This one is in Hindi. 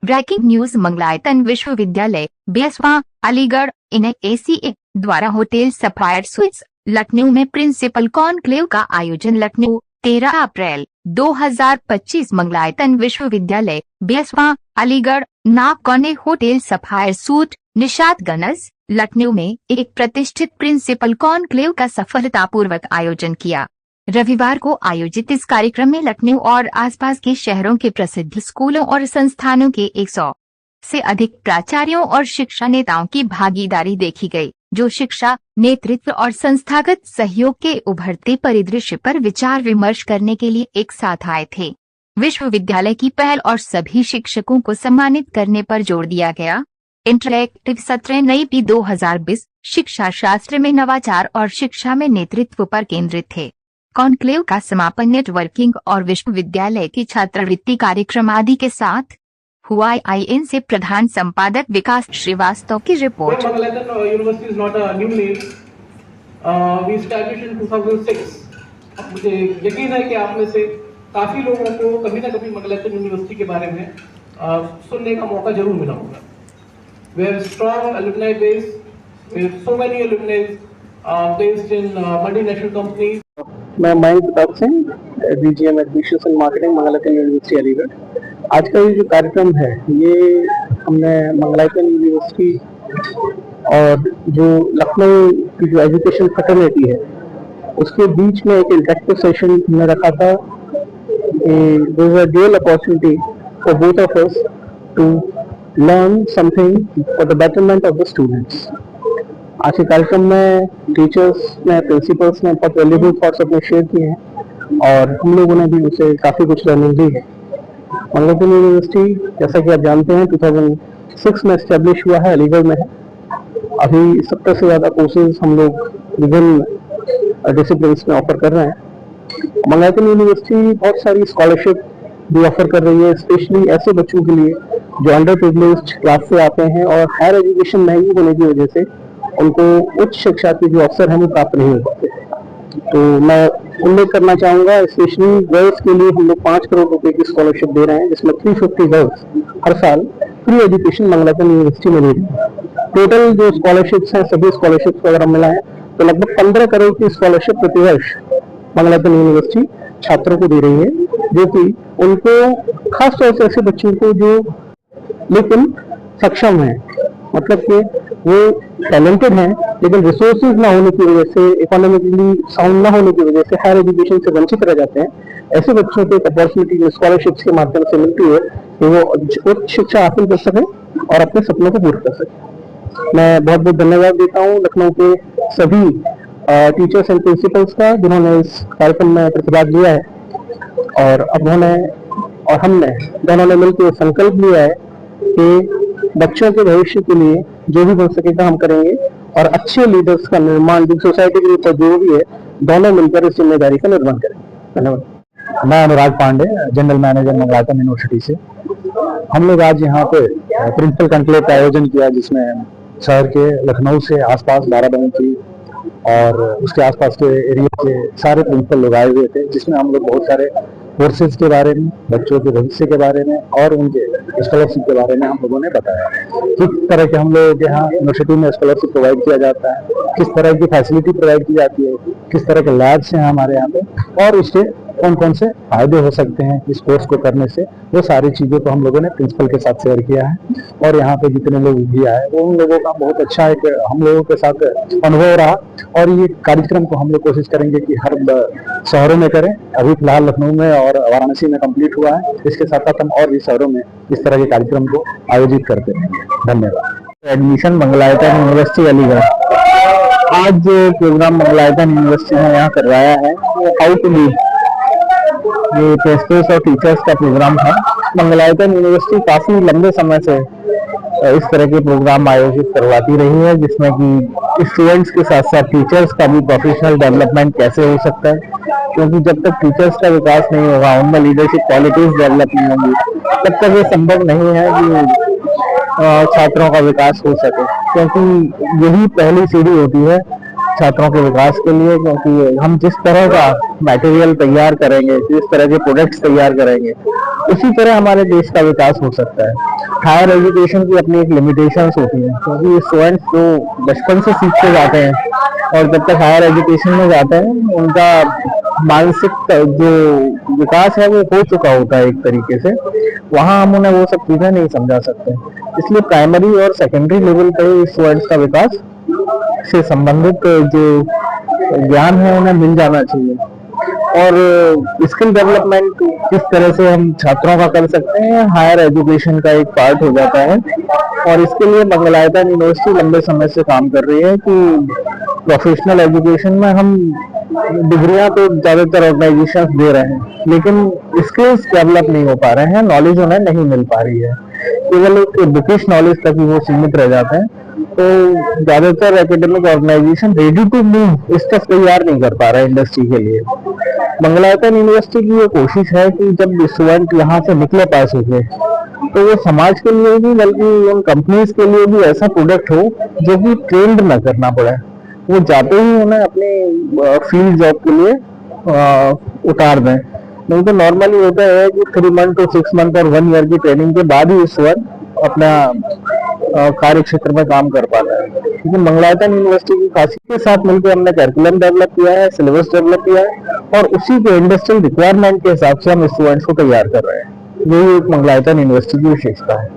ब्रेकिंग न्यूज मंगलायतन विश्वविद्यालय 20वां अलीगढ़ NACA द्वारा होटल सफायर स्वीट्स लखनऊ में प्रिंसिपल कॉन्क्लेव का आयोजन। लखनऊ 13 अप्रैल 2025 मंगलायतन विश्वविद्यालय 20वां अलीगढ़ NACA ने होटल सफायर सूट निषाद गणस लखनऊ में एक प्रतिष्ठित प्रिंसिपल कॉन्क्लेव का सफलतापूर्वक आयोजन किया। रविवार को आयोजित इस कार्यक्रम में लखनऊ और आसपास के शहरों के प्रसिद्ध स्कूलों और संस्थानों के 100 से अधिक प्राचार्यों और शिक्षा नेताओं की भागीदारी देखी गई, जो शिक्षा, नेतृत्व और संस्थागत सहयोग के उभरते परिदृश्य पर विचार विमर्श करने के लिए एक साथ आए थे। विश्वविद्यालय की पहल और सभी शिक्षकों को सम्मानित करने पर जोर दिया गया। इंटरैक्टिव सत्र नई पी 2020 शिक्षा शास्त्र में नवाचार और शिक्षा में नेतृत्व पर केंद्रित थे। कॉन्क्लेव का समापन नेटवर्किंग और विश्वविद्यालय की छात्रवृत्ति कार्यक्रम आदि के साथ हुआ। IN से प्रधान संपादक विकास श्रीवास्तव की रिपोर्ट। मुझे यकीन है कि आप में से काफी लोगों को कभी ना कभी मंगलायतन यूनिवर्सिटी के बारे में सुनने का मौका जरूर मिला होगा। We have strong alumni base. We have so many alumni based in multinational companies. मैं Mayank Pratap Singh, DGM admissions and marketing Mangalayatan university Aligarh. आज का ये जो कार्यक्रम है, ये हमने मंगलायतन यूनिवर्सिटी और जो लखनऊ की जो एजुकेशन फ्रेटर्निटी है उसके बीच में एक इंटरेक्टिव सेशन हमने रखा था। There is a real opportunity for both of us to learn something for the betterment of the students. आज के कार्यक्रम में टीचर्स ने, प्रिंसिपल्स ने बहुत वैल्यूएबल थॉट्स अपने शेयर किए हैं और हम लोगों ने भी उसे काफ़ी कुछ लर्निंग दी है। मंगलायतन यूनिवर्सिटी, जैसा कि आप जानते हैं, 2006 में एस्टेब्लिश हुआ है, अलीगढ़ में है। अभी 70 से ज़्यादा कोर्सेज हम लोग विभिन्न डिसिप्लिन में ऑफर कर रहे हैं। मंगलायतन यूनिवर्सिटी बहुत सारी स्कॉलरशिप भी ऑफर कर रही है, स्पेशली ऐसे बच्चों के लिए जो अंडर प्रिविलेज्ड क्लास से आते हैं और हायर एजुकेशन महंगी होने की वजह से उनको उच्च शिक्षा के जो अवसर हैं वो प्राप्त नहीं हो पाते। तो मैं उल्लेख करना चाहूँगा, स्पेशली गर्ल्स के लिए हम लोग 5 करोड़ रुपए की स्कॉलरशिप दे रहे हैं, जिसमें 350 गर्ल्स हर साल फ्री एजुकेशन मंगलायतन यूनिवर्सिटी में दे रही है। टोटल जो स्कॉलरशिप्स हैं, सभी स्कॉलरशिप्स अगर हम मिलाएं तो लगभग 15 करोड़ की स्कॉलरशिप प्रतिवर्ष मंगलायतन यूनिवर्सिटी छात्रों को दे रही है, जो कि उनको खासतौर से ऐसे बच्चों को जो लेकिन सक्षम है, मतलब कि वो टैलेंटेड हैं लेकिन रिसोर्सेज ना होने की वजह से, इकोनॉमिकली साउंड ना होने की वजह से हायर एजुकेशन से वंचित रह जाते हैं। ऐसे बच्चों को अपॉर्चुनिटी स्कॉलरशिप्स के माध्यम से मिलती है कि वो उच्च शिक्षा हासिल कर सकें और अपने सपनों को पूरा कर सकें। मैं बहुत बहुत धन्यवाद देता हूँ लखनऊ के सभी टीचर्स एंड प्रिंसिपल्स का, जिन्होंने इस कार्यक्रम में प्रतिभाग लिया है और अब उन्होंने और हमने दोनों ने मिलकर संकल्प लिया है कि बच्चों के भविष्य के लिए जो भी बन सकेगा हम करेंगे और अच्छे लीडर्स का निर्माण जो सोसाइटी के ऊपर जो भी है, दोनों मिलकर इस जिम्मेदारी का निर्माण करेंगे। धन्यवाद। मैं Anurag Pandey, general manager Mangalayatan university से। हम लोग आज यहाँ पे प्रिंसिपल कॉन्क्लेव का आयोजन किया, जिसमें शहर के लखनऊ से आसपास बाराबंकी और उसके आसपास के एरिया के सारे प्रिंसिपल लोग आए हुए थे, जिसमें हम लोग बहुत सारे कोर्सेज के बारे में, बच्चों के भविष्य के बारे में और उनके स्कॉलरशिप के बारे में हम लोगों ने बताया। किस तरह के हम लोग यहाँ यूनिवर्सिटी में स्कॉलरशिप प्रोवाइड किया जाता है, किस तरह की फैसिलिटी प्रोवाइड की जाती है, किस तरह के लैब्स हैं हमारे यहाँ पे और इससे कौन कौन से फायदे हो सकते हैं इस कोर्स को करने से, वो सारी चीज़ों को हम लोगों ने प्रिंसिपल के साथ शेयर किया है। और यहाँ पे जितने लोग भी आए वो उन लोगों का बहुत अच्छा एक हम लोगों के साथ अनुभव रहा और ये कार्यक्रम को हम लोग कोशिश करेंगे कि हर शहरों में करें। अभी फिलहाल लखनऊ में और वाराणसी में कंप्लीट हुआ है, इसके साथ साथ हम और भी शहरों में इस तरह के कार्यक्रम को आयोजित करते रहेंगे। धन्यवाद। एडमिशन मंगलायतन यूनिवर्सिटी अलीगढ़ आज जो प्रोग्राम मंगलायतन यूनिवर्सिटी ने यहाँ करवाया है वो हाउ टू लीड, ये प्रेस्टर्स और टीचर्स का प्रोग्राम था। मंगलायतन यूनिवर्सिटी काफी लंबे समय से इस तरह के प्रोग्राम आयोजित करवाती रही है, जिसमें कि स्टूडेंट्स के साथ साथ टीचर्स का भी प्रोफेशनल डेवलपमेंट कैसे हो सकता है, क्योंकि जब तक टीचर्स का विकास नहीं होगा, उनमें लीडरशिप क्वालिटीज डेवलप नहीं होंगी, तब तक ये संभव नहीं है कि छात्रों का विकास हो सके, क्योंकि यही पहली सीढ़ी होती है छात्रों के विकास के लिए, क्योंकि हम जिस तरह का मटेरियल तैयार करेंगे, जिस तरह के प्रोडक्ट्स तैयार करेंगे, उसी तरह हमारे देश का विकास हो सकता है। हायर एजुकेशन की अपनी एक लिमिटेशंस होती हैं, क्योंकि स्टूडेंट्स जो बचपन से सीखते जाते हैं और जब तक हायर एजुकेशन में जाते हैं उनका मानसिक जो विकास है वो हो चुका होता है एक तरीके से, वहाँ हम उन्हें वो सब चीजें नहीं समझा सकते। इसलिए प्राइमरी और सेकेंडरी लेवल पर स्टूडेंट्स का विकास से संबंधित जो ज्ञान है उन्हें मिल जाना चाहिए। और स्किल डेवलपमेंट किस तरह से हम छात्रों का कर सकते हैं, हायर एजुकेशन का एक पार्ट हो जाता है। और इसके लिए मंगलायतन यूनिवर्सिटी लंबे समय से काम कर रही है कि प्रोफेशनल एजुकेशन में हम डिग्रियां तो ज्यादातर ऑर्गेनाइजेशन दे रहे हैं, लेकिन स्किल्स डेवलप नहीं हो पा रहे हैं, नॉलेज उन्हें नहीं मिल पा रही है, केवल एक बुकिश नॉलेज तक ही वो सीमित रह जाते हैं। तो ज्यादातर academic organization ready to move stuff तैयार नहीं कर पा रहे इंडस्ट्री के लिए। मंगलायतन यूनिवर्सिटी की ये कोशिश है कि जब स्टूडेंट यहाँ से निकले पास होके, तो वो समाज के लिए भी बल्कि उन कंपनीज के लिए भी ऐसा प्रोडक्ट हो जो कि ट्रेंड न करना पड़े, वो जाते ही उन्हें अपने फील्ड जॉब के लिए उतार दें। नहीं तो नॉर्मली होता है कि 3 मंथ to 6 मंथ और 1 ईयर की ट्रेनिंग के बाद ही स्टूडेंट अपना कार्य क्षेत्र में काम कर पाता है। लेकिन मंगलायतन यूनिवर्सिटी की खासियत के साथ मिलकर हमने करिकुलम डेवलप किया है, सिलेबस डेवलप किया है और उसी के इंडस्ट्रियल रिक्वायरमेंट के हिसाब से हम स्टूडेंट्स को तैयार कर रहे हैं। यही एक मंगलायतन यूनिवर्सिटी की विशेषता है।